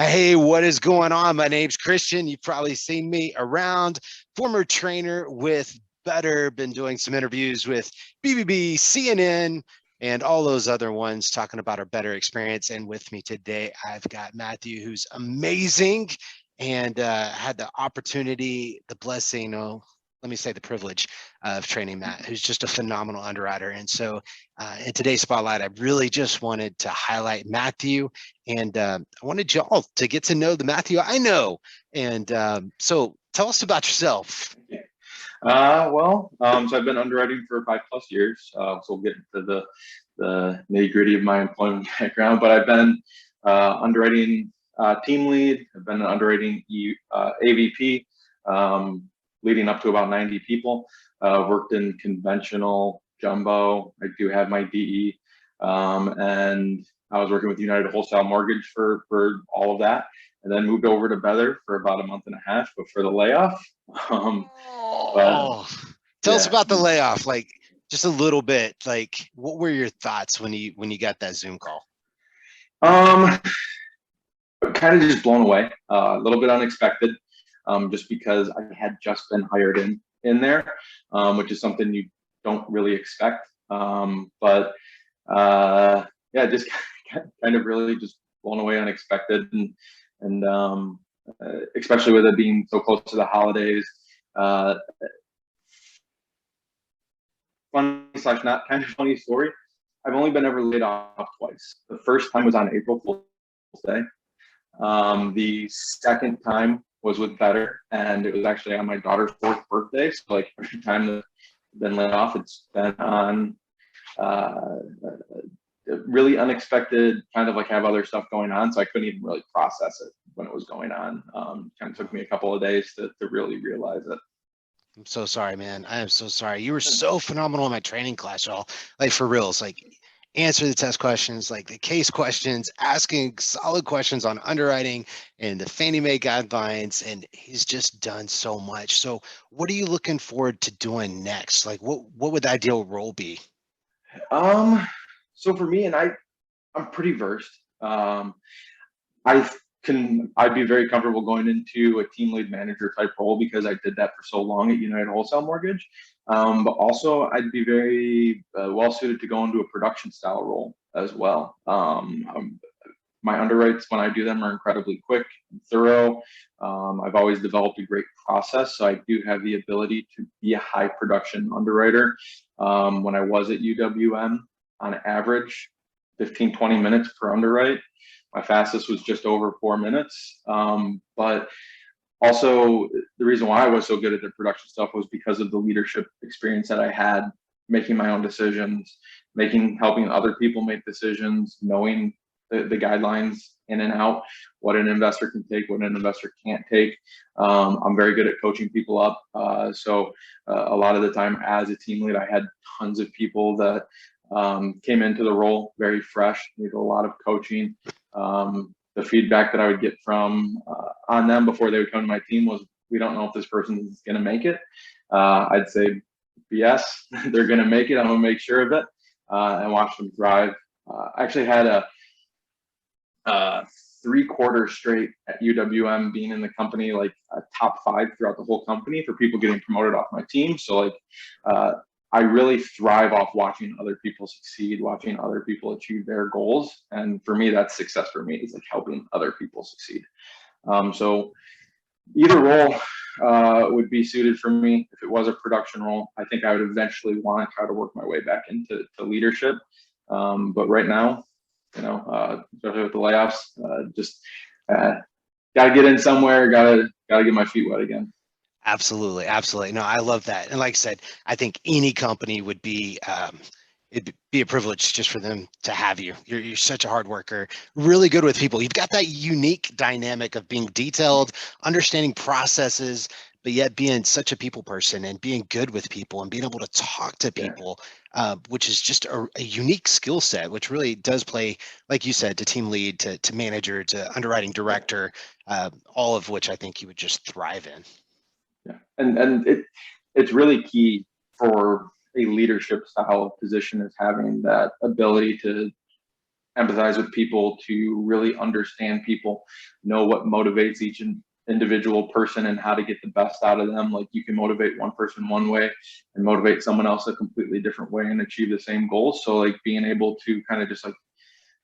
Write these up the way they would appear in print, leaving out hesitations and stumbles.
Hey, what is going on? My name's Christian. You've probably seen me around. Former trainer with Better, been doing some interviews with BBB, CNN, and all those other ones talking about our Better experience. And with me today, I've got Matthew, who's amazing and had the opportunity, the blessing, let me say the privilege of training Matt, who's just a phenomenal underwriter. And so in today's spotlight, I really just wanted to highlight Matthew, and I wanted y'all to get to know the Matthew I know. And so tell us about yourself. So I've been underwriting for 5+ years. So we'll get into the nitty gritty of my employment background, but I've been underwriting team lead. I've been underwriting AVP, leading up to about 90 people. Worked in conventional jumbo. I do have my DE, and I was working with United Wholesale Mortgage for all of that, and then moved over to Better for about a month and a half before the layoff. But Oh, tell us yeah, about the layoff, like just a little bit. Like, what were your thoughts when you got that Zoom call? um, kind of just blown away, a little bit unexpected, just because I had just been hired in there, which is something you don't really expect. But yeah, just kind of really just blown away, unexpected, and especially with it being so close to the holidays. Uh, Funny slash not kind of funny story. I've only been ever laid off twice. The first time was on April Fool's Day. The second time was with Better, and it was actually on my daughter's 4th birthday. So like every time that I've been laid off, it's been on uh, really unexpected, kind of like have other stuff going on. So I couldn't even really process it when it was going on. Kind of took me a couple of days to really realize it. I'm so sorry, man. I am so sorry. You were so phenomenal in my training class, y'all. Like for reals, like answer the test questions, like the case questions, asking solid questions on underwriting and the Fannie Mae guidelines. And he's just done so much. So what are you looking forward to doing next? Like what would the ideal role be? Um, so for me, and I'm pretty versed. I I'd be very comfortable going into a team lead manager type role because I did that for so long at United Wholesale Mortgage. But also, I'd be very well suited to go into a production style role as well. My underwrites, when I do them, are incredibly quick and thorough. I've always developed a great process, so I do have the ability to be a high production underwriter. When I was at UWM, on average, 15, 20 minutes per underwrite. My fastest was just over 4 minutes. But also, the reason why I was so good at the production stuff was because of the leadership experience that I had, making my own decisions, helping other people make decisions, knowing the guidelines in and out, what an investor can take, what an investor can't take. I'm very good at coaching people up. A lot of the time as a team lead, I had tons of people that came into the role very fresh, needed a lot of coaching. The feedback that I would get from on them before they would come to my team was, we don't know if this person is going to make it. I'd say, yes, they're going to make it. I'm going to make sure of it and watch them thrive. I actually had a 3 quarters straight at UWM being in the company, like a top 5 throughout the whole company for people getting promoted off my team. So like, I really thrive off watching other people succeed, watching other people achieve their goals. And for me, that's success for me, is like helping other people succeed. So either role would be suited for me. If it was a production role, I think I would eventually want to try to work my way back into leadership. But right now, especially with the layoffs, just got to get in somewhere, got to get my feet wet again. Absolutely, absolutely. No, I love that. And like I said, I think any company would be it'd be a privilege just for them to have you. You're such a hard worker, really good with people. You've got that unique dynamic of being detailed, understanding processes, but yet being such a people person and being good with people and being able to talk to Yeah. people, which is just a unique skill set, which really does play, like you said, to team lead, to manager, to underwriting director, all of which I think you would just thrive in. Yeah, and it's really key for a leadership style position, is having that ability to empathize with people, to really understand people, know what motivates each individual person and how to get the best out of them. Like, you can motivate one person one way and motivate someone else a completely different way and achieve the same goals. So like being able to kind of just like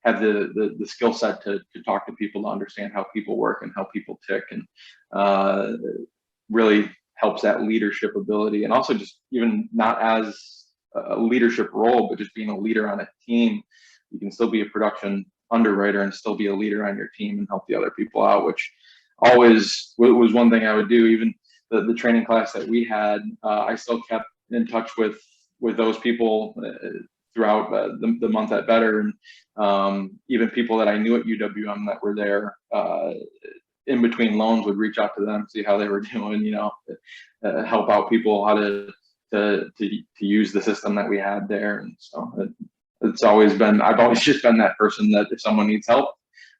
have the skill set to talk to people, to understand how people work and how people tick, and really helps that leadership ability. And also just even not as a leadership role, but just being a leader on a team. You can still be a production underwriter and still be a leader on your team and help the other people out, which always was one thing I would do. Even the training class that we had, I still kept in touch with those people throughout the month at Better, and even people that I knew at UWM that were there in between loans would reach out to them, see how they were doing, help out people how to use the system that we had there. And so it's always been, I've always just been that person that if someone needs help,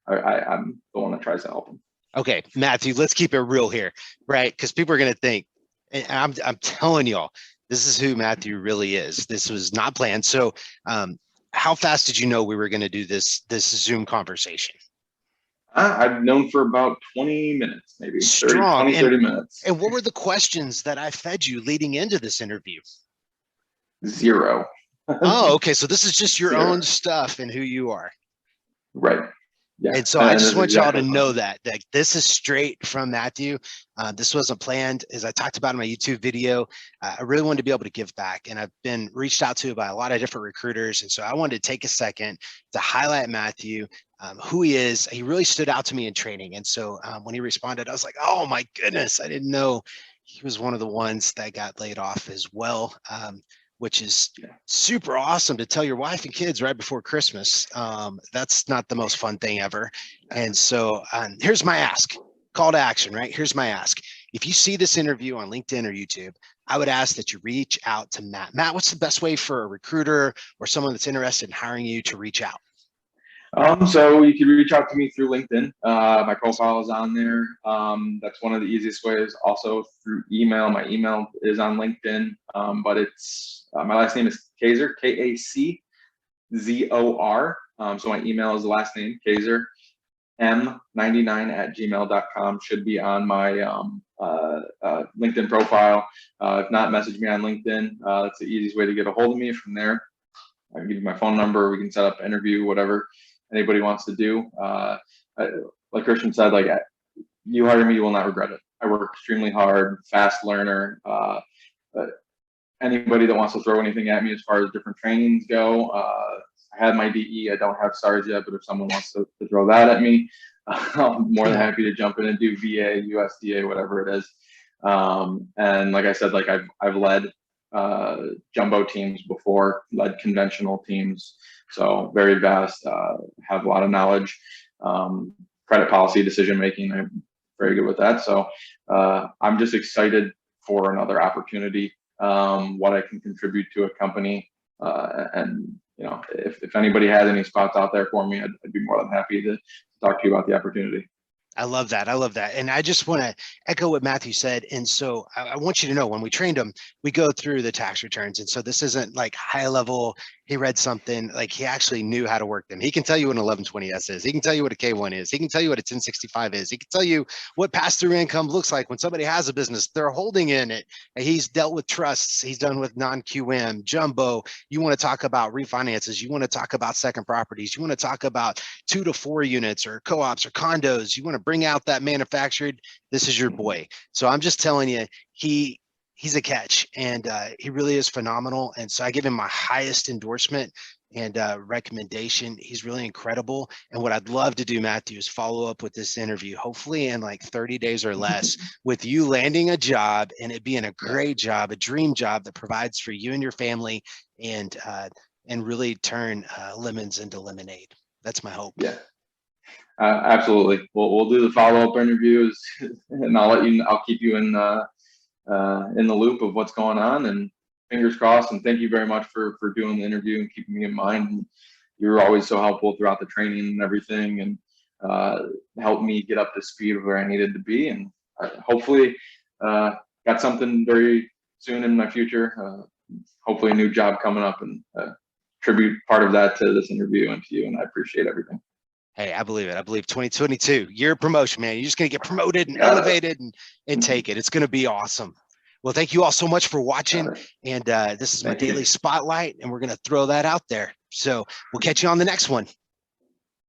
I'm the one that tries to help them. Okay, Matthew, let's keep it real here, right? Because people are going to think, and I'm telling y'all, this is who Matthew really is. This was not planned. So how fast did you know we were going to do this Zoom conversation? I've known for about 20 minutes, maybe 30 minutes. And what were the questions that I fed you leading into this interview? Zero. Oh, okay. So this is just your own stuff and who you are. Right. Yeah. And so I just want y'all to know that this is straight from Matthew. This wasn't planned. As I talked about in my YouTube video, I really wanted to be able to give back, and I've been reached out to by a lot of different recruiters. And so I wanted to take a second to highlight Matthew, who he is. He really stood out to me in training. And so when he responded, I was like, oh my goodness, I didn't know he was one of the ones that got laid off as well. Which is super awesome to tell your wife and kids right before Christmas. That's not the most fun thing ever. And so here's my ask, call to action, right? Here's my ask. If you see this interview on LinkedIn or YouTube, I would ask that you reach out to Matt. Matt, what's the best way for a recruiter or someone that's interested in hiring you to reach out? So you can reach out to me through LinkedIn. My profile is on there. That's one of the easiest ways. Also through email. My email is on LinkedIn, but it's my last name is Kazor, Kazor. So my email is the last name, Kazor, m99@gmail.com. Should be on my LinkedIn profile. If not, message me on LinkedIn. That's the easiest way to get a hold of me. From there, I can give you my phone number. We can set up an interview, whatever anybody wants to do. Like Christian said, like, you hire me, you will not regret it. I work extremely hard, fast learner. Anybody that wants to throw anything at me as far as different trainings go, I had my DE. I don't have SARS yet, but if someone wants to throw that at me, I'm more than happy to jump in and do VA, USDA, whatever it is. And like I said, like I've led jumbo teams before, led conventional teams, so very vast, have a lot of knowledge, credit policy decision making, I'm very good with that. So I'm just excited for another opportunity, what I can contribute to a company, and if anybody has any spots out there for me, I'd be more than happy to talk to you about the opportunity. I love that. I love that. And I just want to echo what Matthew said. And so I want you to know, when we trained him, we go through the tax returns. And so this isn't like high level. He read something, like he actually knew how to work them. He can tell you what an 1120S is. He can tell you what a K1 is. He can tell you what a 1065 is. He can tell you what pass-through income looks like when somebody has a business, they're holding in it. He's dealt with trusts. He's done with non-QM, jumbo. You want to talk about refinances. You want to talk about second properties. You want to talk about 2 to 4 units or co-ops or condos. You want to bring out that manufactured. This is your boy. So I'm just telling you, he's a catch, and he really is phenomenal. And so I give him my highest endorsement and recommendation. He's really incredible. And what I'd love to do, Matthew, is follow up with this interview, hopefully in like 30 days or less, with you landing a job and it being a great job, a dream job that provides for you and your family, and really turn lemons into lemonade. That's my hope. Yeah. Absolutely. We'll do the follow-up interviews, and I'll keep you in the loop of what's going on, and fingers crossed. And thank you very much for doing the interview and keeping me in mind. And you're always so helpful throughout the training and everything, and helped me get up to speed of where I needed to be. And hopefully got something very soon in my future. Hopefully a new job coming up, and contribute part of that to this interview and to you, and I appreciate everything. Hey, I believe it. I believe 2022, your promotion, man. You're just going to get promoted and Got it. elevated and take it. It's going to be awesome. Well, thank you all so much for watching. Got it. And this is my Thank you. daily spotlight, and we're going to throw that out there. So we'll catch you on the next one.